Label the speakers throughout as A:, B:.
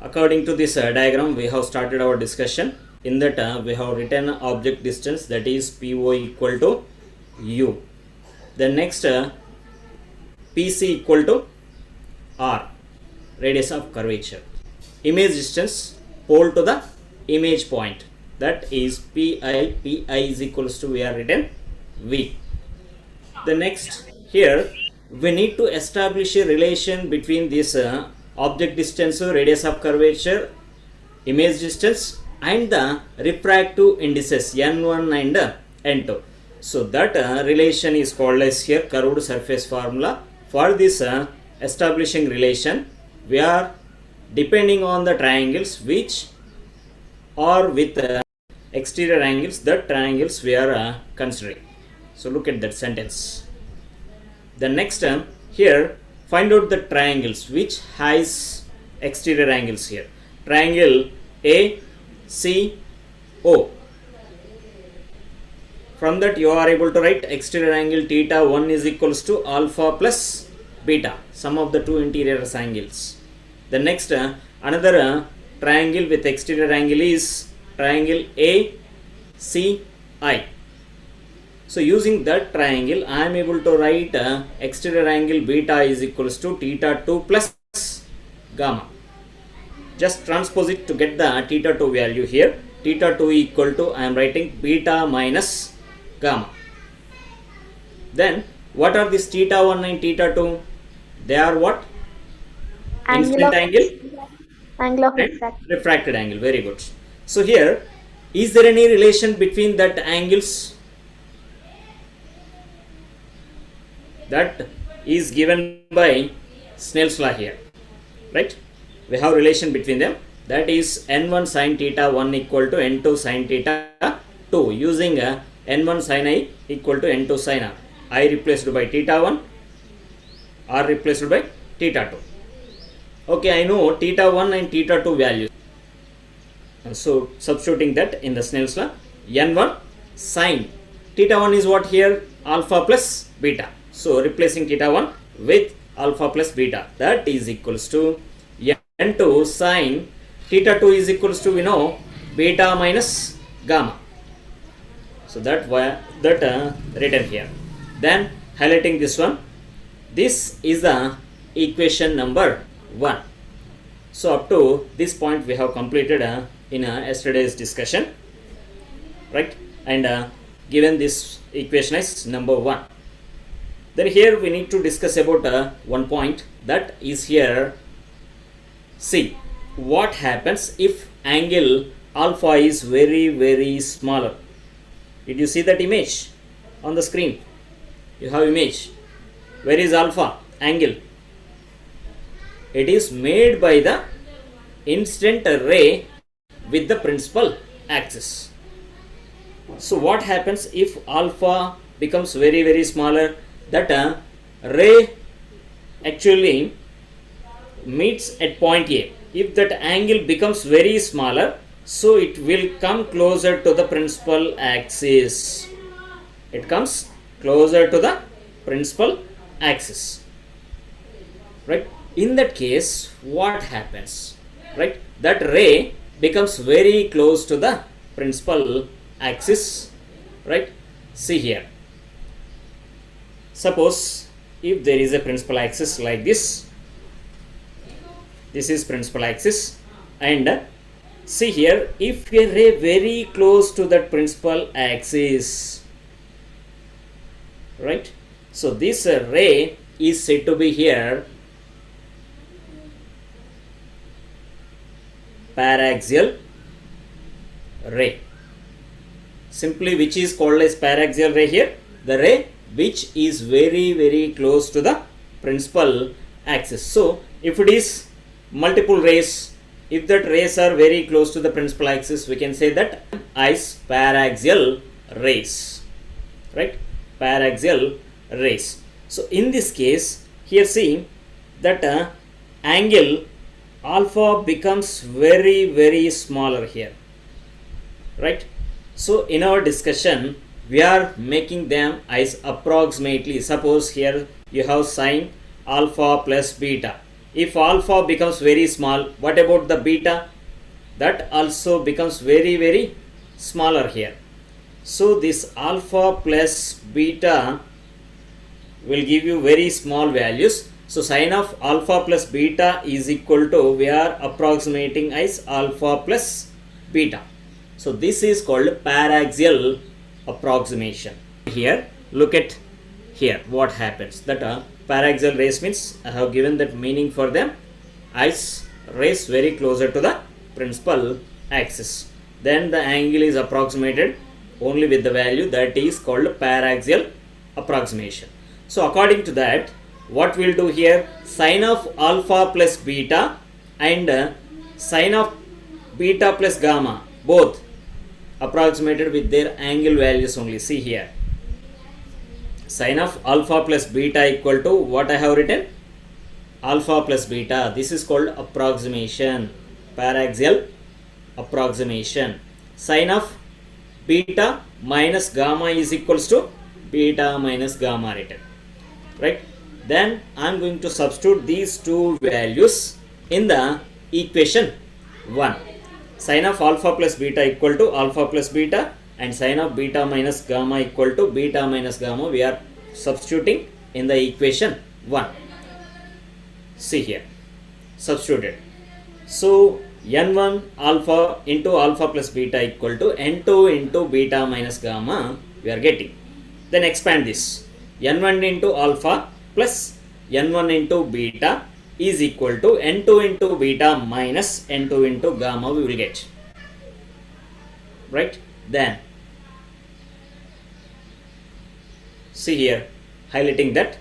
A: According to this diagram, we have started our discussion. In that we have written object distance, that is PO equal to U. Then next PC equal to R, radius of curvature. Image distance pole to the image point, that is PI. PI is equals to, we are written V. The next here we need to establish a relation between this object distance, radius of curvature, image distance, and the refractive indices N1 and N2. So that relation is called as here curved surface formula. For this establishing relation, we are depending on the triangles which are with exterior angles, that triangles we are considering. So look at that sentence. The next term here, find out the triangles which has exterior angles here. Triangle ACO. From that you are able to write exterior angle theta 1 is equals to alpha plus beta, sum of the two interior angles. The next another triangle with exterior angle is triangle ACI. So using that triangle, I am able to write exterior angle beta is equals to theta 2 plus gamma. Just transpose it to get the theta 2 value here. Theta 2 equal to, I am writing beta minus gamma. Then what are this theta 1 and theta 2? They are what? Incident angle?
B: Angle of refraction.
A: Refracted angle. Very good. So here, is there any relation between that angles? That is given by Snell's law here, right? We have relation between them, that is n1 sin theta 1 equal to n2 sin theta 2, using n1 sin I equal to n2 sin R. I replaced by theta 1, R replaced by theta 2. Okay, I know theta 1 and theta 2 values. And so substituting that in the Snell's law, n1 sin theta 1 is what here? Alpha plus beta. So replacing theta 1 with alpha plus beta, that is equals to n2 sin theta 2 is equals to, we know, beta minus gamma. So that written here. Then highlighting this one, this is the equation number 1. So up to this point we have completed in yesterday's discussion, right? And given this equation as number 1. Then here we need to discuss about one point, that is here. See what happens if angle alpha is very smaller. Did you see that image on the screen? You have image. Where is alpha angle? It is made by the incident ray with the principal axis. So what happens if alpha becomes very smaller? That ray actually meets at point A. If that angle becomes very smaller, so it will come closer to the principal axis. It comes closer to the principal axis, right? In that case, what happens, right? That ray becomes very close to the principal axis, right? See here. Suppose if there is a principal axis like this, this is principal axis, and see here, if a ray very close to that principal axis, right? So this ray is said to be here paraxial ray. Simply, which is called as paraxial ray here? The ray which is very close to the principal axis. So if it is multiple rays, if that rays are very close to the principal axis, we can say that as paraxial rays, right? Paraxial rays. So in this case, here see that angle alpha becomes very smaller here, right? So in our discussion, we are making them as approximately. Suppose here you have sine alpha plus beta. If alpha becomes very small, what about the beta? That also becomes very smaller here. So this alpha plus beta will give you very small values. So sine of alpha plus beta is equal to, we are approximating as alpha plus beta. So this is called paraxial approximation. Here, look at here what happens. That paraxial rays means I have given that meaning for them as rays very closer to the principal axis. Then the angle is approximated only with the value, that is called paraxial approximation. So according to that, what we'll do here, sine of alpha plus beta and sine of beta plus gamma, both approximated with their angle values only. See here, sine of alpha plus beta equal to what I have written, alpha plus beta. This is called approximation, paraxial approximation. Sine of beta minus gamma is equals to beta minus gamma written, right? Then I am going to substitute these two values in the equation 1. Sine of alpha plus beta equal to alpha plus beta, and sine of beta minus gamma equal to beta minus gamma. We are substituting in the equation 1. See here, substituted. So n1 alpha into alpha plus beta equal to n2 into beta minus gamma we are getting. Then expand this, n1 into alpha plus n1 into beta is equal to n2 into beta minus n2 into gamma we will get, right? Then see here, highlighting that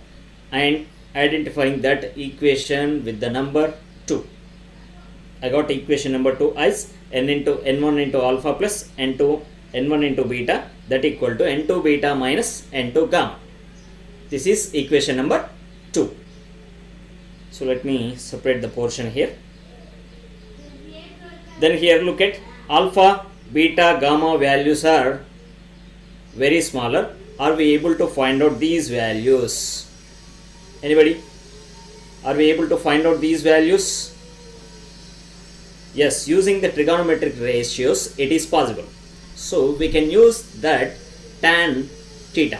A: and identifying that equation with the number 2. I got equation number 2 as n1 into alpha plus n1 into beta, that equal to n2 beta minus n2 gamma. This is equation number 2. So let me separate the portion here. Then here look at alpha, beta, gamma values are very smaller. Are we able to find out these values? Anybody? Are we able to find out these values? Yes, using the trigonometric ratios it is possible. So we can use that tan theta.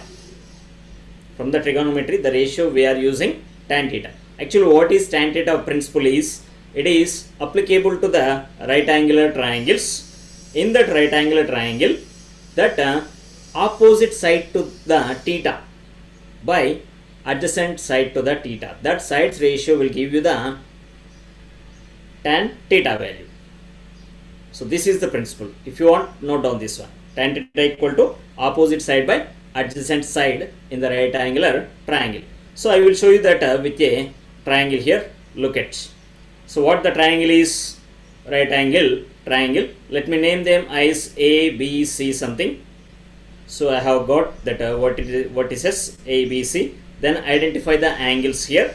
A: From the trigonometry, the ratio we are using tan theta. Actually, what is tan theta principle is, it is applicable to the right angular triangles. In that right angular triangle, that opposite side to the theta by adjacent side to the theta, that side's ratio will give you the tan theta value. So this is the principle. If you want, note down this one. Tan theta equal to opposite side by adjacent side in the right angular triangle. So I will show you that with a triangle here. Look at. So what the triangle is? Right angle triangle. Let me name them as A, B, C something. So I have got that what it says A, B, C. Then identify the angles here.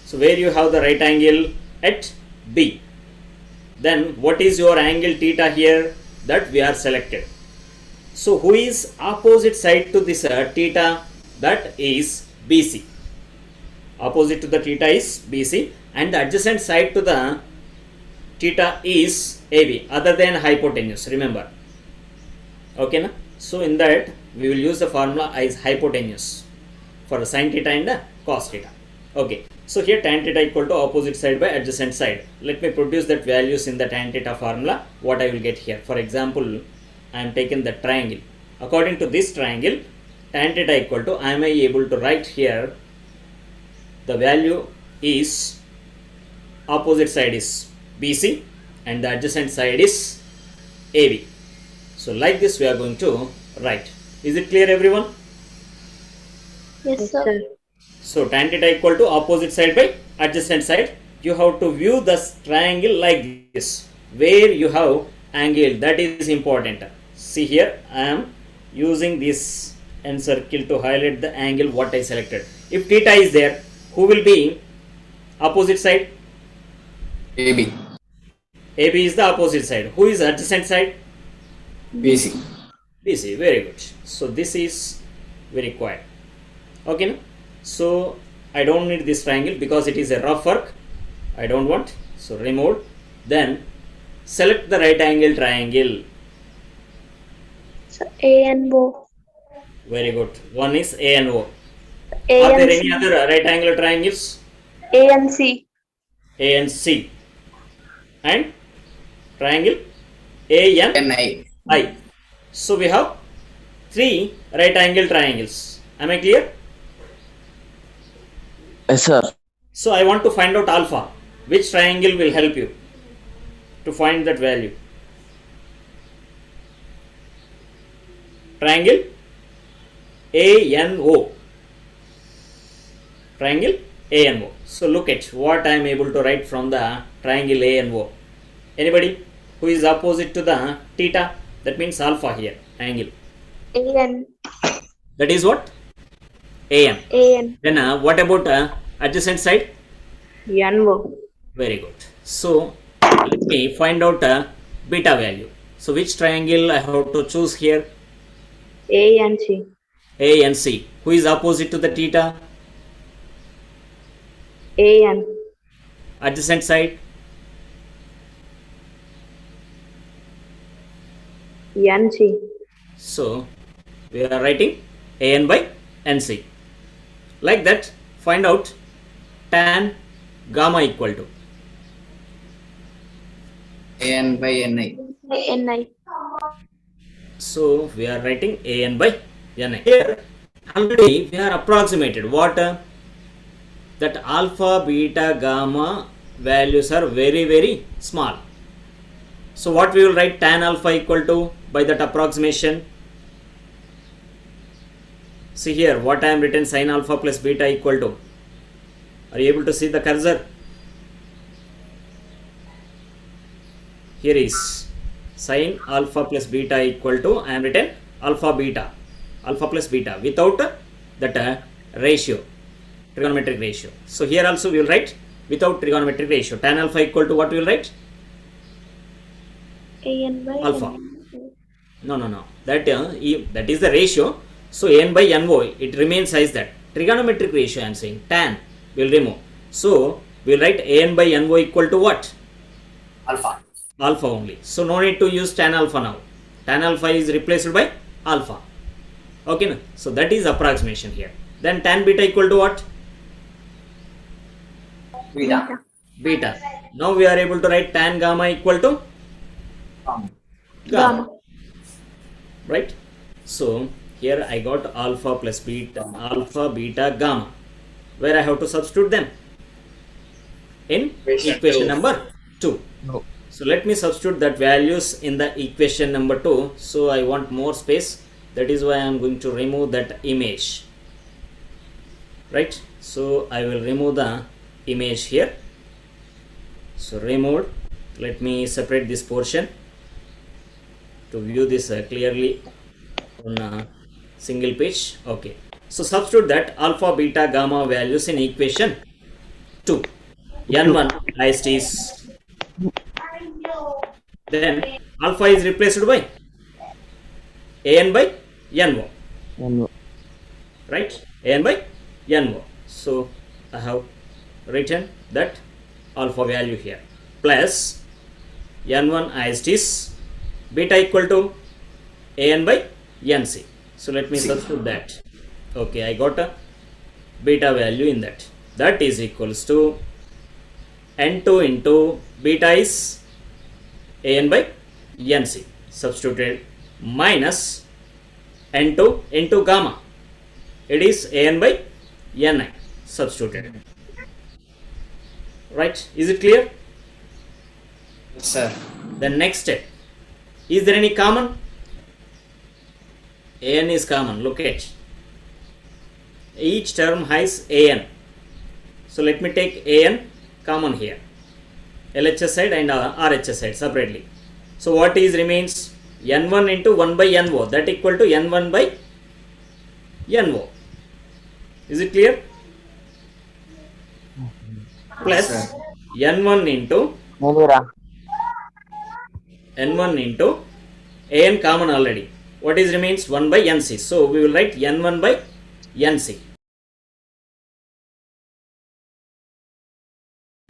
A: So where you have the right angle at B. Then what is your angle theta here? That we are selected. So who is opposite side to this theta? That is BC. Opposite to the theta is BC, and the adjacent side to the theta is AB, other than hypotenuse, remember. Okay, na? So in that we will use the formula as hypotenuse for sin theta and cos theta. Okay, so here tan theta equal to opposite side by adjacent side. Let me produce that values in the tan theta formula, what I will get here. For example, I am taking the triangle. According to this triangle, tan theta equal to, I am able to write here, the value is, opposite side is BC and the adjacent side is AB. So like this we are going to write. Is it clear everyone?
B: Yes, sir.
A: So tan theta equal to opposite side by adjacent side. You have to view this triangle like this, where you have angle, that is important. See here, I am using this and circle to highlight the angle what I selected. If theta is there, who will be opposite side?
C: AB.
A: AB is the opposite side. Who is adjacent side?
C: BC.
A: BC. Very good. So this is very required. Okay, no? So I don't need this triangle because it is a rough work. I don't want. So remove. Then select the right angle triangle.
B: So A and O.
A: Very good. One is A and O.
B: A
A: Are there
B: and
A: any
B: C.
A: other right angle triangles?
B: A and C.
A: A and C. And triangle A and
C: NI.
A: I. So we have 3 right angle triangles. Am I clear?
D: Yes, sir.
A: So I want to find out alpha. Which triangle will help you to find that value? Triangle ANO. Triangle ANO. So look at what I am able to write from the triangle ANO. Anybody who is opposite to the theta? That means alpha here. Angle.
B: AN.
A: That is what? AN.
B: AN.
A: Then what about adjacent side?
B: NO.
A: Very good. So let me find out beta value. So which triangle I have to choose here?
B: A and C.
A: A and C. Who is opposite to the theta?
B: AN.
A: Adjacent side?
B: NC.
A: So we are writing AN by NC. Like that, find out tan gamma equal to
C: AN by NI.
B: NI.
A: So we are writing AN by NI. Here already we are approximated what that alpha, beta, gamma values are very small. So what we will write tan alpha equal to by that approximation? See here what I am written sin alpha plus beta equal to. Are you able to see the cursor? Here is sin alpha plus beta equal to, I am written alpha plus beta without that ratio, trigonometric ratio. So here also we will write without trigonometric ratio. Tan alpha equal to what we will write?
B: AN by
A: Alpha. No. That is the ratio. So n by NO it remains as that. Trigonometric ratio I am saying. Tan will remove. So we will write an by NO equal to what?
C: Alpha.
A: Alpha only. So no need to use tan alpha now. Tan alpha is replaced by alpha. Okay, no? So that is approximation here. Then tan beta equal to what?
C: Beta.
A: Beta. Now we are able to write tan gamma equal to gamma. Right? So here I got alpha plus beta, alpha, beta, gamma. Where I have to substitute them? In equation number 2.
D: No.
A: So let me substitute that values in the equation number 2. So I want more space. That is why I am going to remove that image. Right? So I will remove the image here. So removed. Let me separate this portion to view this clearly on a single page. Okay. So substitute that alpha, beta, gamma values in equation 2. N1 as it is. Then alpha is replaced by an by NO.
D: NO.
A: Right? An by NO. So I have written that alpha value here plus N1 as it is, beta equal to an by NC. So let me substitute that. Okay, I got a beta value in that. That is equals to N2 into beta is an by NC substituted minus N2 into gamma. It is an by Ni substituted. Right? Is it clear?
C: Yes, sir.
A: The next step. Is there any common? An is common. Look at. Each term has an. So let me take an common here. LHS side and RHS side separately. So what is remains? N1 into 1 by NO. That equal to N1 by NO. Is it clear? Plus
C: sir.
A: N1 into
D: Movira.
A: N1 into an common already. What is remains? 1 by NC. So we will write N1 by NC.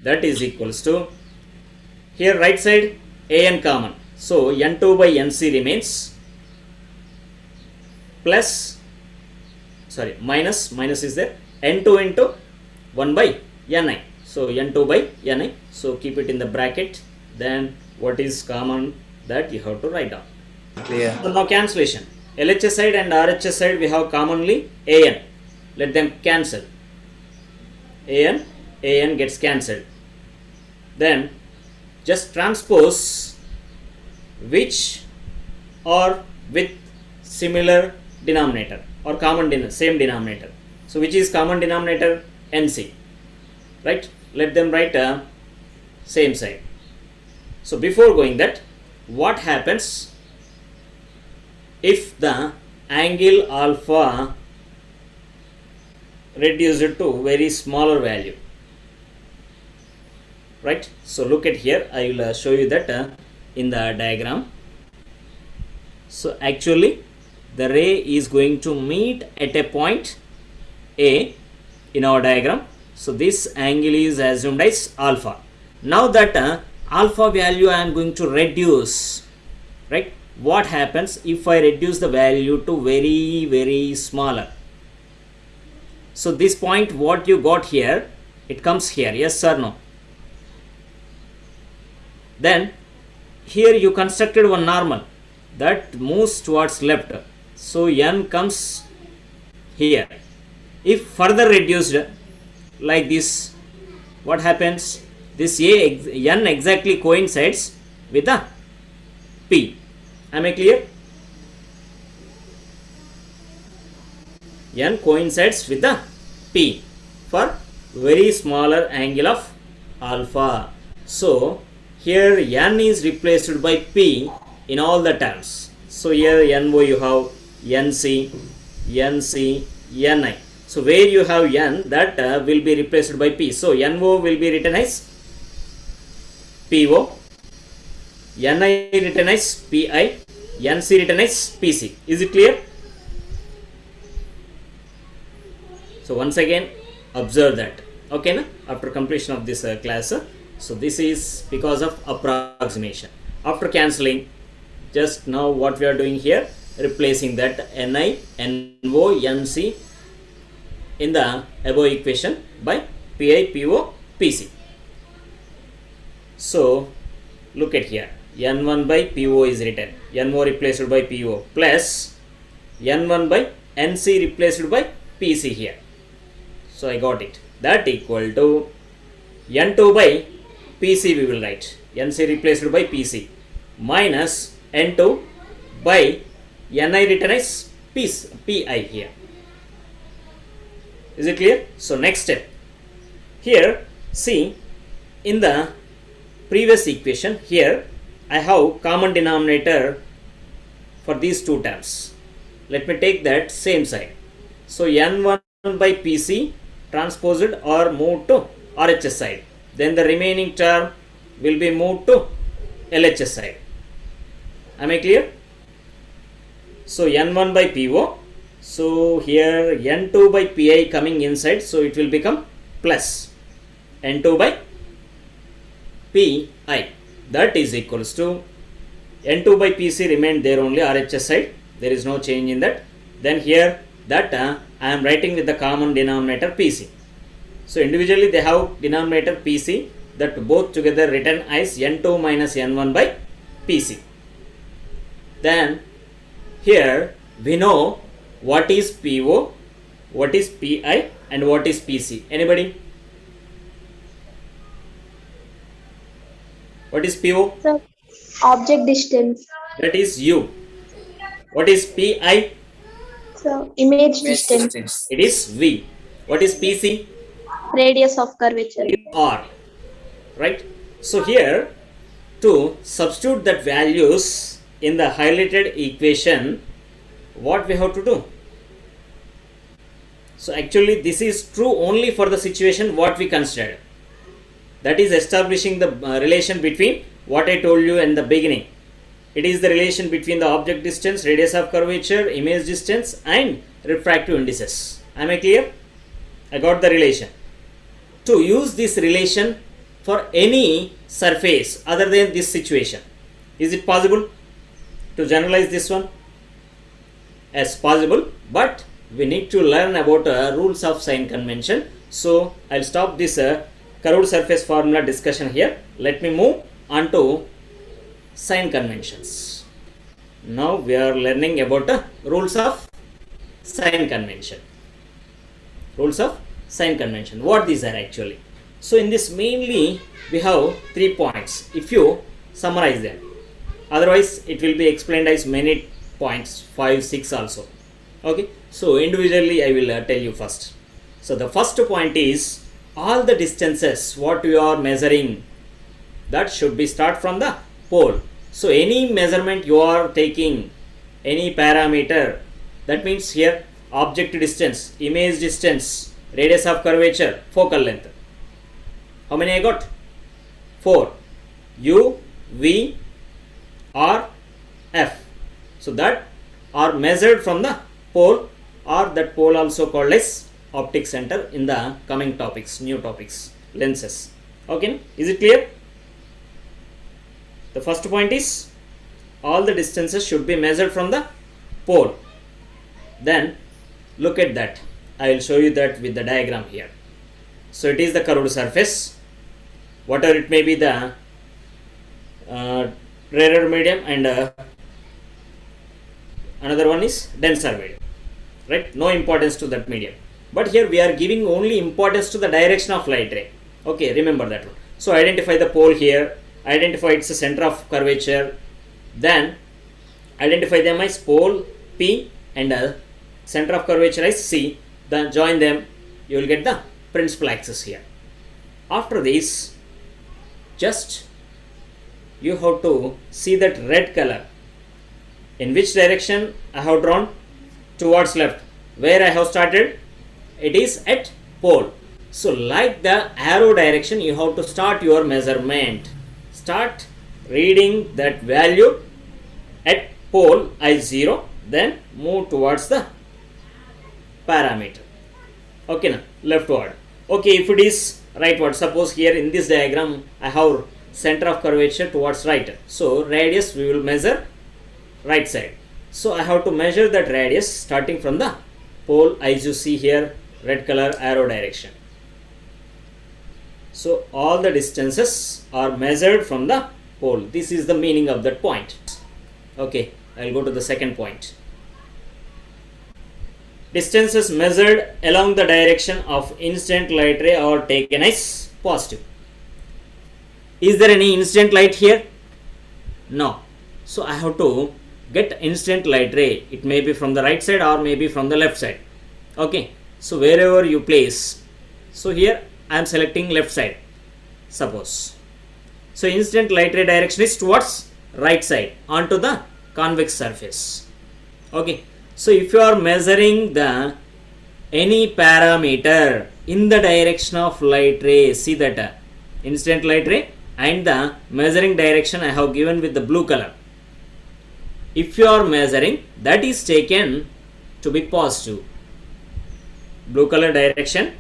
A: that is equals to, here right side an common, so n2 by nc remains, plus, sorry, minus is there, n2 into 1 by ni, so n2 by ni, so keep it in the bracket, then what is common that you have to write down.
C: Clear.
A: So now cancellation, LHS side and RHS side we have commonly an, let them cancel, an gets cancelled, then just transpose which or with similar denominator or common same denominator. So which is common denominator? NC, right? Let them write same side. So before going that, what happens if the angle alpha reduced to very smaller value, right? So look at here, I will show you that in the diagram. So actually the ray is going to meet at a point A in our diagram. So this angle is assumed as alpha. Now that alpha value I am going to reduce, right? What happens if I reduce the value to very smaller? So this point what you got here, it comes here, yes or no? Then here you constructed one normal that moves towards left, so n comes here. If further reduced like this, what happens? This n exactly coincides with the p. Am I clear? N coincides with the p for very smaller angle of alpha. So here n is replaced by p in all the terms. So here NO you have NC, NC, NI. So where you have n, that will be replaced by p. So NO will be written as PO, NI written as PI, NC written as PC. Is it clear? So once again observe that, okay na? After completion of this class. So this is because of approximation. After cancelling, just now what we are doing here, replacing that NI, NO, NC in the above equation by PI, PO, PC. So look at here, N1 by PO is written, NO replaced by PO, plus N1 by NC replaced by PC here. So I got it. That equal to N2 by PC we will write, NC replaced by PC, minus N2 by NI written as PI here. Is it clear? So next step. Here see, in the previous equation, here I have common denominator for these two terms. Let me take that same side. So N1 by PC transposed or moved to RHS side. Then the remaining term will be moved to LHS side. Am I clear? So N1 by PO. So here N2 by PI coming inside. So it will become plus N2 by PI. That is equals to N2 by PC remained there only, RHS side. There is no change in that. Then here that I am writing with the common denominator PC. So individually they have denominator PC, that both together written as N2 minus N1 by PC. Then here we know what is PO, what is PI and what is PC. Anybody? What is PO?
B: So, object distance.
A: That is U. What is PI?
B: So, image distance.
A: It is V. What is PC?
B: Radius of curvature.
A: R. Right? So here to substitute that values in the highlighted equation, what we have to do? So actually this is true only for the situation what we considered. That is establishing the relation between what I told you in the beginning. It is the relation between the object distance, radius of curvature, image distance and refractive indices. Am I clear? I got the relation. To use this relation for any surface other than this situation. Is it possible to generalize this one? As possible, but we need to learn about rules of sign convention. So I'll stop this curved surface formula discussion here. Let me move on to sign conventions. Now we are learning about rules of sign convention. Rules of sign convention. What these are actually? So in this mainly we have 3 points. If you summarize them, otherwise it will be explained as many points, 5, 6 also. Okay. So individually I will tell you first. So the first point is all the distances what you are measuring, that should be start from the pole. So any measurement you are taking, any parameter, that means here object distance, image distance, radius of curvature, focal length. How many I got? 4. U, V, R, F. So that are measured from the pole, or that pole also called as optic center in the coming topics, new topics, lenses. Okay, is it clear? The first point is all the distances should be measured from the pole. Then look at that. I will show you that with the diagram here. So it is the curved surface, whatever it may be, the rarer medium, and another one is denser medium, right? No importance to that medium, but here we are giving only importance to the direction of light ray. Okay, remember that one. So identify the pole here, identify its center of curvature, then identify them as pole P and center of curvature as C. Then join them, you will get the principal axis here. After this, just you have to see that red color. In which direction I have drawn? Towards left. Where I have started? It is at pole. So like the arrow direction, you have to start your measurement. Start reading that value at pole I0, then move towards the parameter. Okay, now leftward. Okay, if it is rightward, suppose here in this diagram I have center of curvature towards right. So radius we will measure right side. So I have to measure that radius starting from the pole, as you see here, red color arrow direction. So all the distances are measured from the pole. This is the meaning of that point. Okay, I will go to the second point. Distances measured along the direction of incident light ray are taken as positive. Is there any incident light here? No. So I have to get incident light ray. It may be from the right side or maybe from the left side. Okay. So wherever you place. So here I am selecting left side. Suppose. So incident light ray direction is towards right side onto the convex surface. Okay. So if you are measuring the any parameter in the direction of light ray, see that incident light ray and the measuring direction I have given with the blue color. If you are measuring, that is taken to be positive. Blue color direction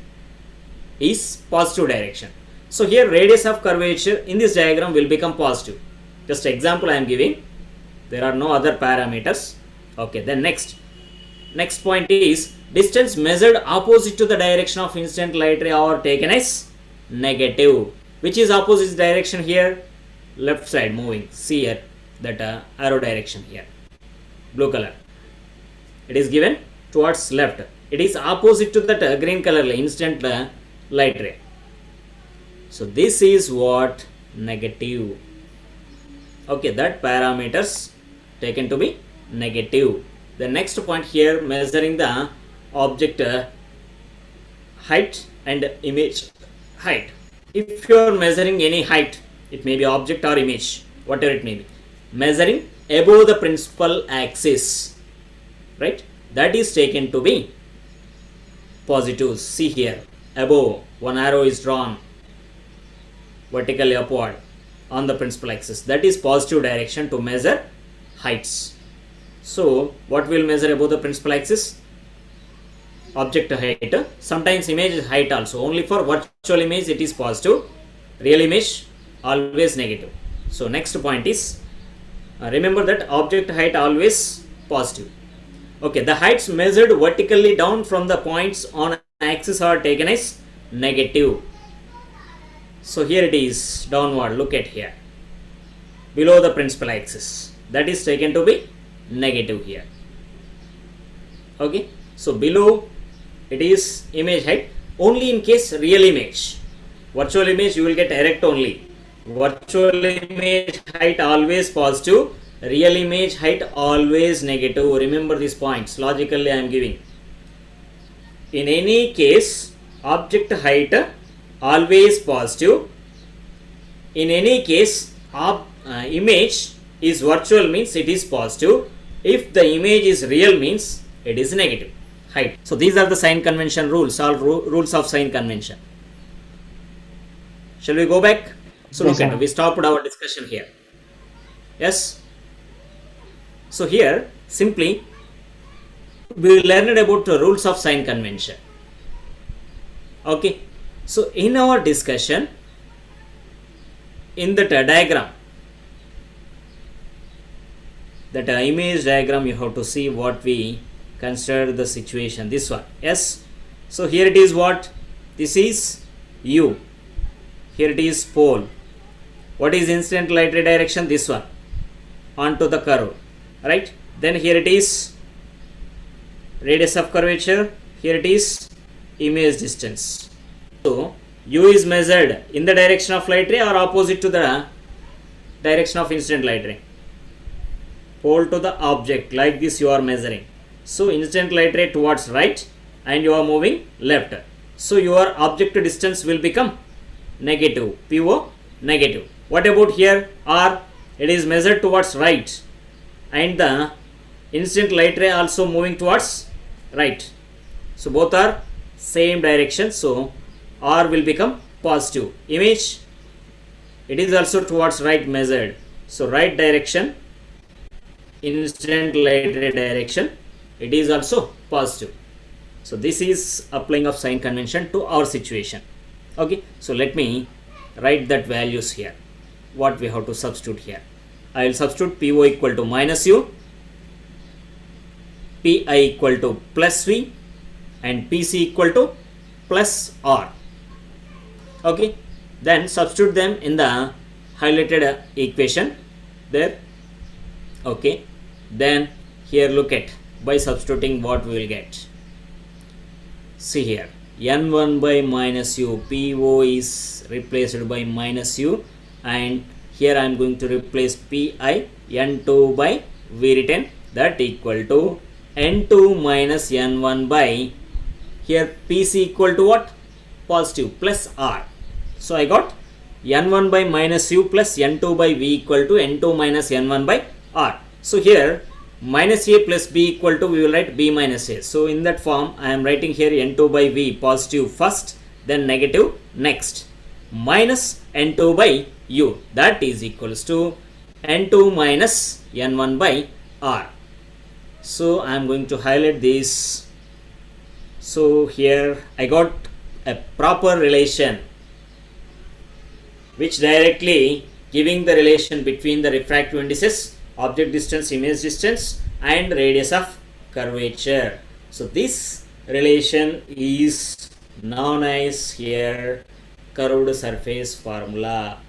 A: is positive direction. So here radius of curvature in this diagram will become positive. Just example I am giving. There are no other parameters. Okay, then next point is distance measured opposite to the direction of incident light ray are taken as negative. Which is opposite direction here? Left side moving. See here that arrow direction here. Blue color. It is given towards left. It is opposite to that green color incident light ray. So this is what? Negative. Okay, that parameters taken to be negative. The next point here, measuring the object height and image height. If you are measuring any height, it may be object or image, whatever it may be, measuring above the principal axis, right? That is taken to be positive. See here, above, one arrow is drawn vertically upward on the principal axis. That is positive direction to measure heights. So what will measure above the principal axis? Object height. Sometimes image height also. Only for virtual image it is positive. real image always negative. So next point is remember that object height always positive. Okay, the heights measured vertically down from the points on axis are taken as negative. So here it is downward, look at here, below the principal axis, that is taken to be negative here. Okay, so below it is image height only in case real image. Virtual image you will get erect only. Virtual image height always positive, real image height always negative. Remember these points, logically I am giving. In any case, object height always positive. In any case, image is virtual means it is positive. If the image is real means it is negative height. So these are the sign convention rules, all rules of sign convention. Shall we go back? So
D: Yes,
A: look at
D: sir.
A: we stopped our discussion here. Yes. So here simply we learned about the rules of sign convention. Okay. So in our discussion, in that diagram, that image diagram, you have to see what we consider the situation. This one. Yes. So here it is what? This is U. Here it is pole. What is incident light ray direction? This one. Onto the curve. Right. Then here it is radius of curvature. Here it is image distance. So U is measured in the direction of light ray or opposite to the direction of incident light ray. Pole to the object, like this you are measuring. So incident light ray towards right and you are moving left. So your object distance will become negative, PO negative. What about here? R, it is measured towards right and the incident light ray also moving towards right. So both are same direction. So R will become positive. Image, it is also towards right measured. So right direction, incident light ray direction, it is also positive. So this is applying of sign convention to our situation. Okay, so let me write that values here. What we have to substitute here? I will substitute PO equal to minus U, PI equal to plus V, and PC equal to plus R. Okay, then substitute them in the highlighted equation there. Okay, then here look at, by substituting what we will get. See here, N1 by minus U, PO is replaced by minus U, and here I am going to replace PI, N2 by V written, that equal to N2 minus N1 by, here PC equal to what? Positive, plus R. So I got N1 by minus U plus N2 by V equal to N2 minus N1 by R. So here minus A plus B equal to, we will write B minus A. So in that form I am writing here N2 by V positive first, then negative next, minus N2 by U, that is equals to N2 minus N1 by R. So I am going to highlight this. So here I got a proper relation which directly giving the relation between the refractive indices, object distance, image distance, and radius of curvature. So this relation is known as here curved surface formula.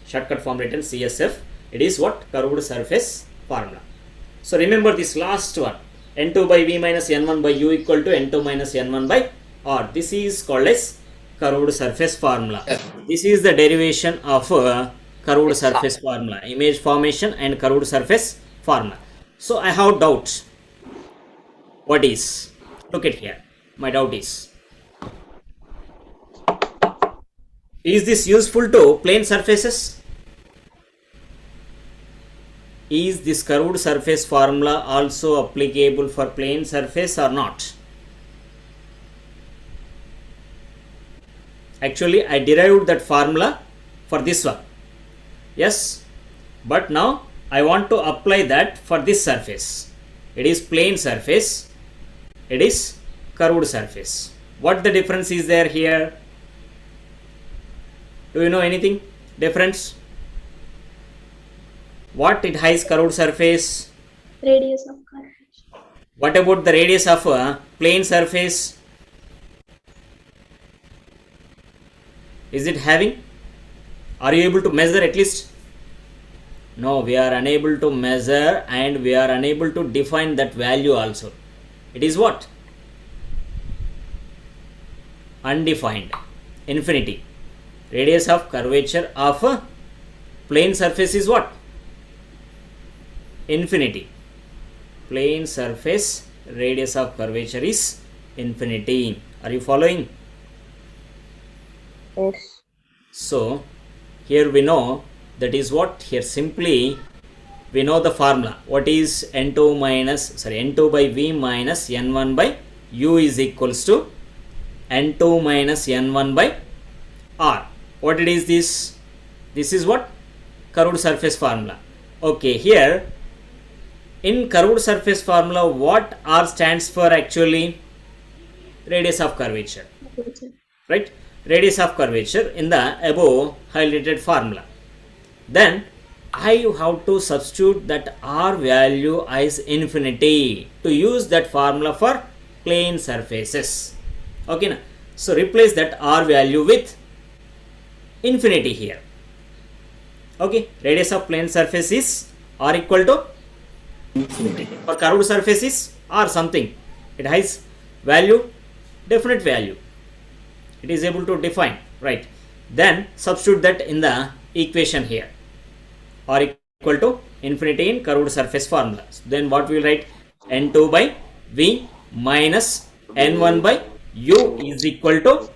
A: Shortcut form written CSF. It is what? Curved surface formula. So remember this last one, N2 by V minus N1 by U equal to N2 minus N1 by R. This is called as curved surface formula. This is the derivation of curved surface formula, image formation and curved surface formula. So I have doubt. What is? Look at here. My doubt is this useful to plane surfaces? Is this curved surface formula also applicable for plane surface or not? Actually, I derived that formula for this one. Yes, but now I want to apply that for this surface. It is plane surface. It is curved surface. What the difference is there here? Do you know anything? Difference? What it has curved surface?
B: Radius of curvature.
A: What about the radius of a plane surface? Is it having? Are you able to measure at least? No, we are unable to measure and we are unable to define that value also. It is what? Undefined. Infinity. Radius of curvature of a plane surface is what? Infinity. Plane surface radius of curvature is infinity. Are you following?
D: Yes.
A: So here we know that is what? Here simply we know the formula. What is n2 by v minus n1 by u is equals to n2 minus n1 by r. What it is this? This is what? Curved surface formula. Okay, here in curved surface formula, what r stands for actually? Radius of curvature. Right? Radius of curvature in the above highlighted formula. Then I have to substitute that r value as infinity to use that formula for plane surfaces. Okay, na? So replace that r value with infinity here. Okay, radius of plane surface is r equal to infinity. For curved surface is r something. It has value, definite value. It is able to define, right? Then substitute that in the equation here. R equal to infinity in curved surface formula. So then what we will write? N2 by v minus n1 by u is equal to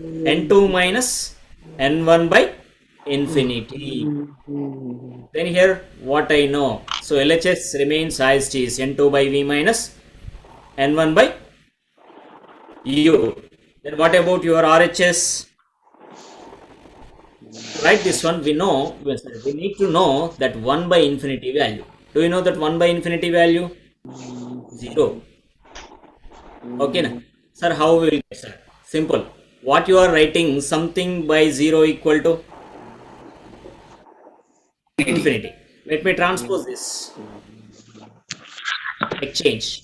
A: n2 minus n1 by infinity. Then here what I know? So LHS remains as it is, n2 by v minus n1 by u. Then what about your RHS? Write this one. We need to know that 1 by infinity value. Do you know that 1 by infinity value? 0. Okay, na? Sir, how will get, sir? Simple. What you are writing, something by 0 equal to infinity. Let me transpose this. Exchange.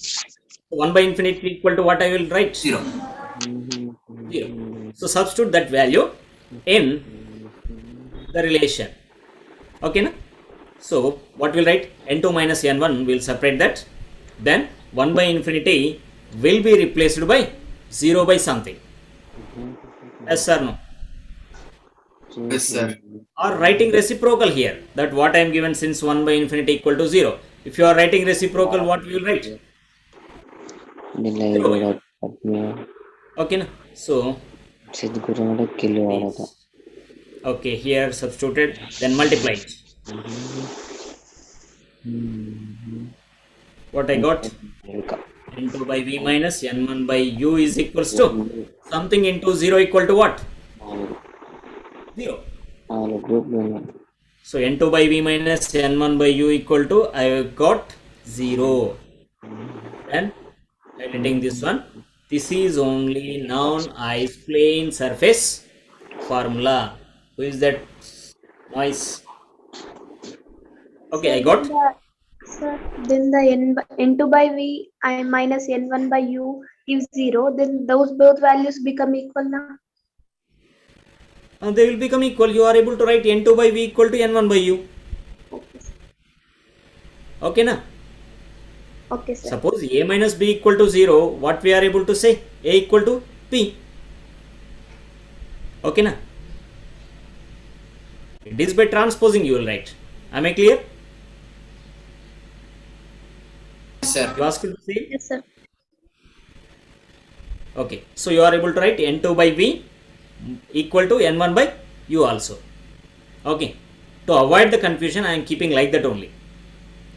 A: 1 by infinity equal to what I will write? 0. 0. So substitute that value in the relation. Okay, na? So what we'll write? N2 minus n1 will separate that. Then 1 by infinity will be replaced by 0 by something. Yes or no?
C: Yes, sir.
A: Or writing reciprocal here. That what I am given, since 1 by infinity equal to 0. If you are writing reciprocal, what we will write? Okay, na? So okay, here substituted, then multiplied. What I got? N2 by v minus n1 by u is equals to something into 0 equal to what? 0. So n2 by v minus n1 by u equal to, I got 0. And highlighting this one, this is only known as plane surface formula. Who is that noise? Okay, I got.
B: Sir, then the n2 by v I minus n1 by u is 0. Then those both values become equal now.
A: They will become equal. You are able to write n2 by v equal to n1 by u. Okay, na?
B: Okay, sir.
A: Suppose a minus b equal to 0, what we are able to say? A equal to p. Okay, na? It is by transposing you will write. Am I clear?
C: Yes, sir.
A: You asked to say?
B: Yes, sir.
A: Okay, so you are able to write n2 by v equal to n1 by u also. Okay, to avoid the confusion, I am keeping like that only.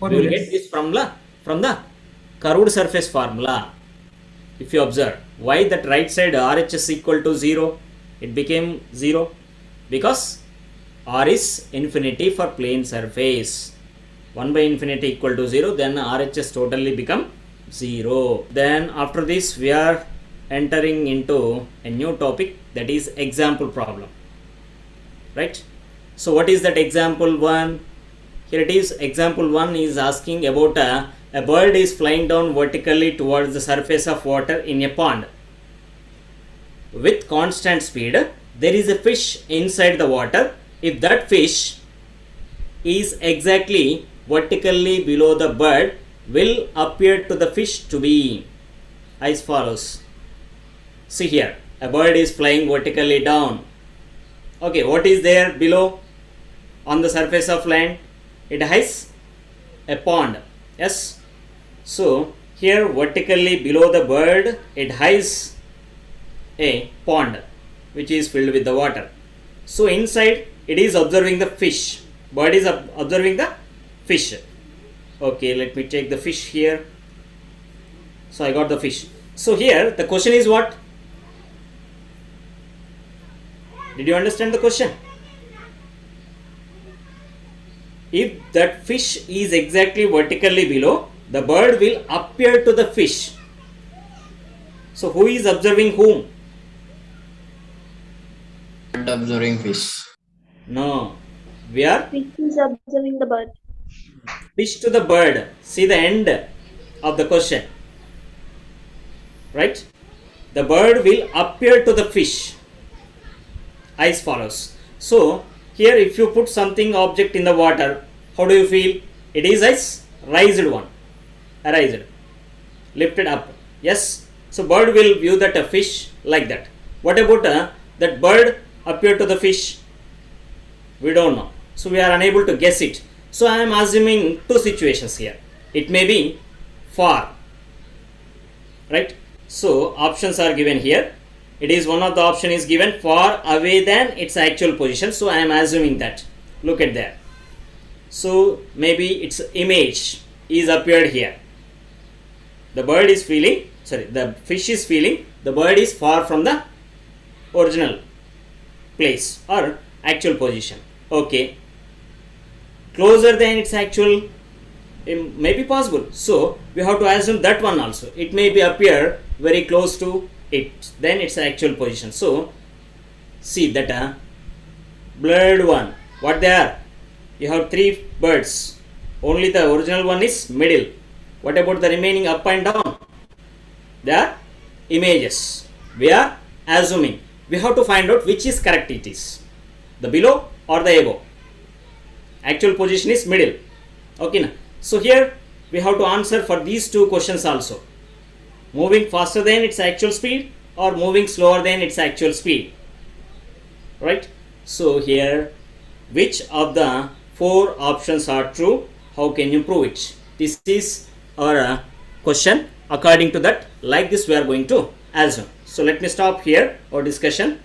A: You will get this from the curved surface formula. If you observe, why that right side RHS equal to 0, it became 0 because R is infinity for plane surface. 1 by infinity equal to 0, then RHS totally become 0. Then after this we are entering into a new topic, that is example problem. right? So what is that example 1? Here it is. Example 1 is asking about a bird is flying down vertically towards the surface of water in a pond with constant speed. There is a fish inside the water. If that fish is exactly vertically below the bird, will appear to the fish to be as follows. See here, a bird is flying vertically down. Okay, what is there below on the surface of land? It has a pond. Yes. So here vertically below the bird, it has a pond which is filled with the water. So inside it is observing the fish. Bird is observing the fish. Okay, let me take the fish here. So I got the fish. So here the question is what? Did you understand the question? If that fish is exactly vertically below, the bird will appear to the fish. So who is observing whom?
C: Bird observing fish.
A: No, we are
B: Fish is observing the bird.
A: fish to the bird. See the end of the question, right? The bird will appear to the fish as follows. So here if you put something object in the water, how do you feel? It is as raised one, raised, lifted up. Yes. So bird will view that a fish like that. What about that bird appear to the fish? We don't know. So we are unable to guess it. So I am assuming two situations here. It may be far, right? So options are given here. It is one of the option is given far away than its actual position. So I am assuming that. Look at that. So maybe its image is appeared here. The bird is feeling, sorry, the fish is feeling the bird is far from the original place or actual position. Okay. Closer than its actual, it may be possible. So we have to assume that one also. It may be appear very close to it than its actual position. So see that blurred one. What they are? You have three birds. Only the original one is middle. What about the remaining up and down? They are images. We are assuming. We have to find out which is correct it is. The below or the above. Actual position is middle. Okay. Now, so here we have to answer for these two questions also. Moving faster than its actual speed or moving slower than its actual speed. Right. So here which of the four options are true? How can you prove it? This is our question. According to that, like this we are going to assume. So let me stop here our discussion.